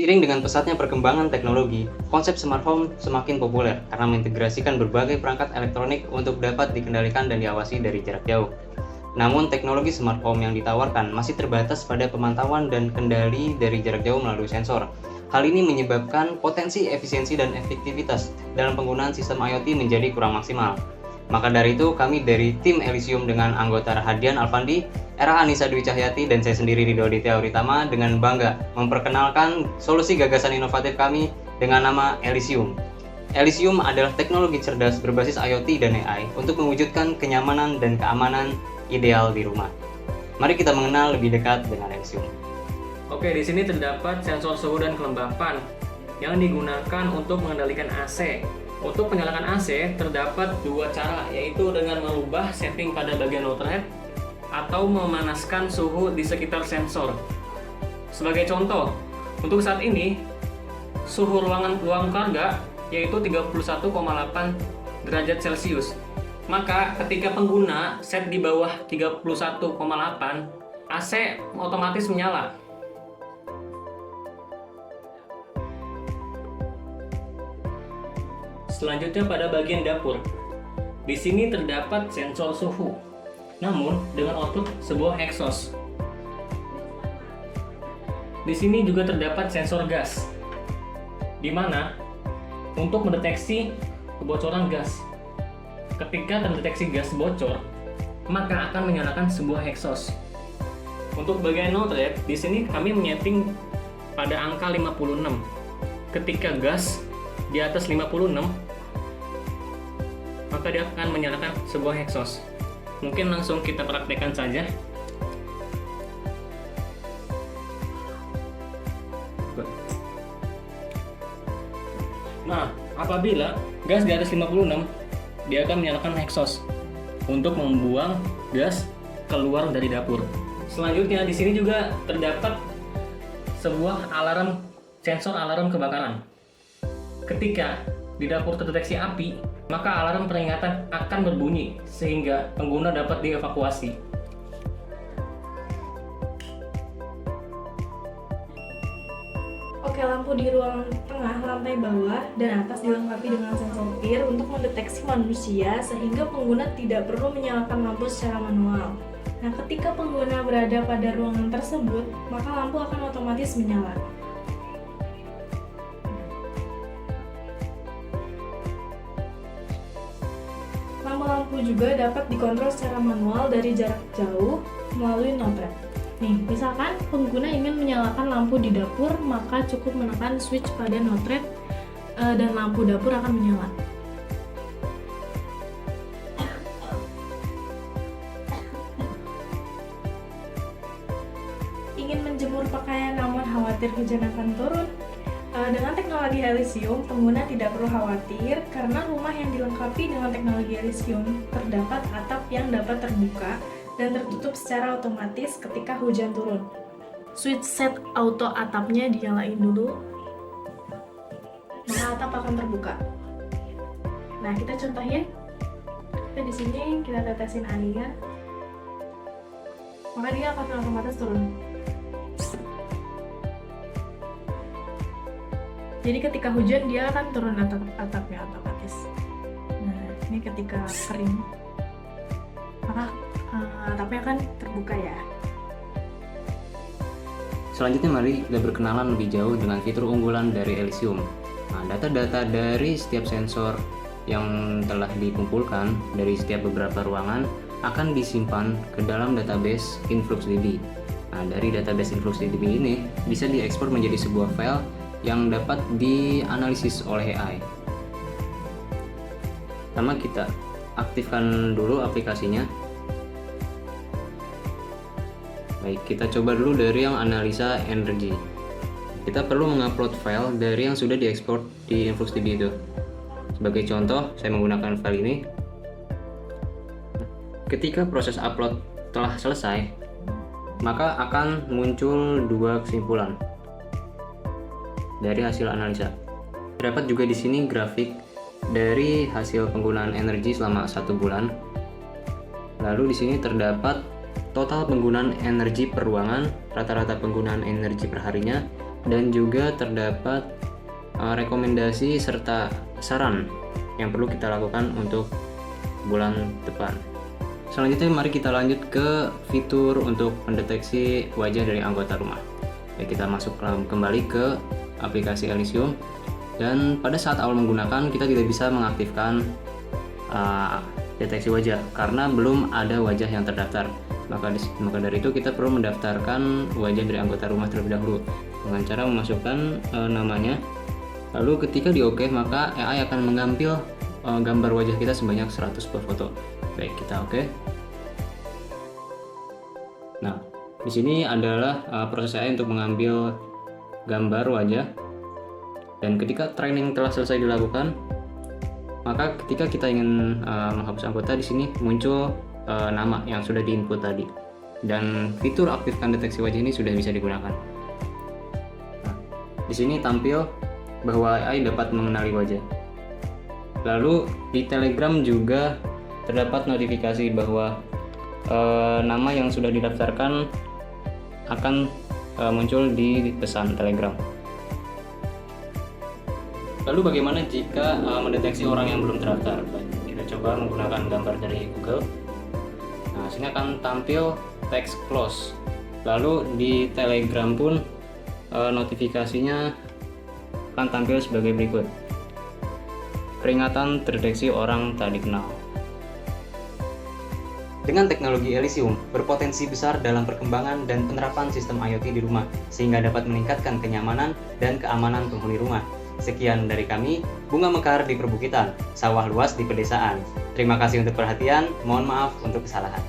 Seiring dengan pesatnya perkembangan teknologi, konsep smart home semakin populer karena mengintegrasikan berbagai perangkat elektronik untuk dapat dikendalikan dan diawasi dari jarak jauh. Namun, teknologi smart home yang ditawarkan masih terbatas pada pemantauan dan kendali dari jarak jauh melalui sensor. Hal ini menyebabkan potensi efisiensi dan efektivitas dalam penggunaan sistem IoT menjadi kurang maksimal. Maka dari itu, kami dari tim Elysium dengan anggota Rahadian Alfandi, Era Anissa Dwi Cahyati, dan saya sendiri Ridho Aditya Uritama dengan bangga memperkenalkan solusi gagasan inovatif kami dengan nama Elysium. Elysium adalah teknologi cerdas berbasis IoT dan AI untuk mewujudkan kenyamanan dan keamanan ideal di rumah. Mari kita mengenal lebih dekat dengan Elysium. Oke, di sini terdapat sensor suhu dan kelembapan yang digunakan untuk mengendalikan AC. Untuk menyalakan AC terdapat dua cara, yaitu dengan mengubah setting pada bagian low thread atau memanaskan suhu di sekitar sensor. Sebagai contoh, untuk saat ini suhu ruang karga yaitu 31,8 derajat Celcius. Maka ketika pengguna set di bawah 31,8, AC otomatis menyala. Selanjutnya pada bagian dapur. Di sini terdapat sensor suhu, namun dengan output sebuah exhaust. Di sini juga terdapat sensor gas, di mana untuk mendeteksi kebocoran gas. Ketika terdeteksi gas bocor, maka akan menyalakan sebuah exhaust. Untuk bagian no thread, di sini kami menyeting pada angka 56. Ketika gas di atas 56, maka dia akan menyalakan sebuah exhaust. Mungkin langsung kita praktekkan saja. Nah, apabila gas di atas 56, dia akan menyalakan exhaust untuk membuang gas keluar dari dapur. Selanjutnya di sini juga terdapat sebuah sensor alarm kebakaran. Ketika di dapur terdeteksi api, maka alarm peringatan akan berbunyi sehingga pengguna dapat dievakuasi. Oke, lampu di ruang tengah, lantai bawah, dan atas dilengkapi dengan sensor PIR untuk mendeteksi manusia sehingga pengguna tidak perlu menyalakan lampu secara manual. Nah, ketika pengguna berada pada ruangan tersebut, maka lampu akan otomatis menyala. Lampu-lampu juga dapat dikontrol secara manual dari jarak jauh melalui no thread. Nih, misalkan pengguna ingin menyalakan lampu di dapur, maka cukup menekan switch pada no thread dan lampu dapur akan menyala. Ingin menjemur pakaian namun khawatir hujan akan turun? Dengan teknologi Elysium, pengguna tidak perlu khawatir karena rumah yang dilengkapi dengan teknologi Elysium terdapat atap yang dapat terbuka dan tertutup secara otomatis ketika hujan turun. Switch set auto atapnya dinyalain dulu, maka atap akan terbuka. Nah, kita contohin. Di sini kita tetesin air, maka dia akan otomatis turun. Jadi ketika hujan dia akan turun atapnya otomatis. Nah, ini ketika kering, maka atapnya akan terbuka ya. Selanjutnya mari kita berkenalan lebih jauh dengan fitur unggulan dari Elysium. Nah, data-data dari setiap sensor yang telah dikumpulkan dari setiap beberapa ruangan akan disimpan ke dalam database InfluxDB. Nah, dari database InfluxDB ini bisa diekspor menjadi sebuah file yang dapat dianalisis oleh AI. Pertama, kita aktifkan dulu aplikasinya. Baik, kita coba dulu dari yang analisa energi. Kita perlu mengupload file dari yang sudah diekspor di InfluxDB itu. Sebagai contoh, saya menggunakan file ini. Ketika proses upload telah selesai, maka akan muncul dua kesimpulan dari hasil analisa. Terdapat juga di sini grafik dari hasil penggunaan energi selama 1 bulan. Lalu di sini terdapat total penggunaan energi per ruangan, rata-rata penggunaan energi per harinya, dan juga terdapat rekomendasi serta saran yang perlu kita lakukan untuk bulan depan. Selanjutnya mari kita lanjut ke fitur untuk mendeteksi wajah dari anggota rumah. Baik, kita masuk kembali ke aplikasi Elysium, dan pada saat awal menggunakan kita tidak bisa mengaktifkan deteksi wajah karena belum ada wajah yang terdaftar. Maka dari itu kita perlu mendaftarkan wajah dari anggota rumah terlebih dahulu dengan cara memasukkan namanya. Lalu ketika di OK, maka AI akan mengambil gambar wajah kita sebanyak 100 buah foto. Baik, kita OK. Nah, di sini adalah proses AI untuk mengambil gambar wajah. Dan ketika training telah selesai dilakukan, maka ketika kita ingin menghapus anggota, di sini muncul nama yang sudah diinput tadi. Dan fitur aktifkan deteksi wajah ini sudah bisa digunakan. Nah, di sini tampil bahwa AI dapat mengenali wajah. Lalu di Telegram juga terdapat notifikasi bahwa nama yang sudah didaftarkan akan muncul di pesan Telegram. Lalu bagaimana jika mendeteksi orang yang belum terdaftar? Kita coba menggunakan gambar dari Google. Nah, sini akan tampil text close. Lalu di Telegram pun notifikasinya akan tampil sebagai berikut. Peringatan terdeteksi orang tak dikenal. Dengan teknologi Elysium berpotensi besar dalam perkembangan dan penerapan sistem IoT di rumah, sehingga dapat meningkatkan kenyamanan dan keamanan penghuni rumah. Sekian dari kami, bunga mekar di perbukitan, sawah luas di pedesaan. Terima kasih untuk perhatian, mohon maaf untuk kesalahan.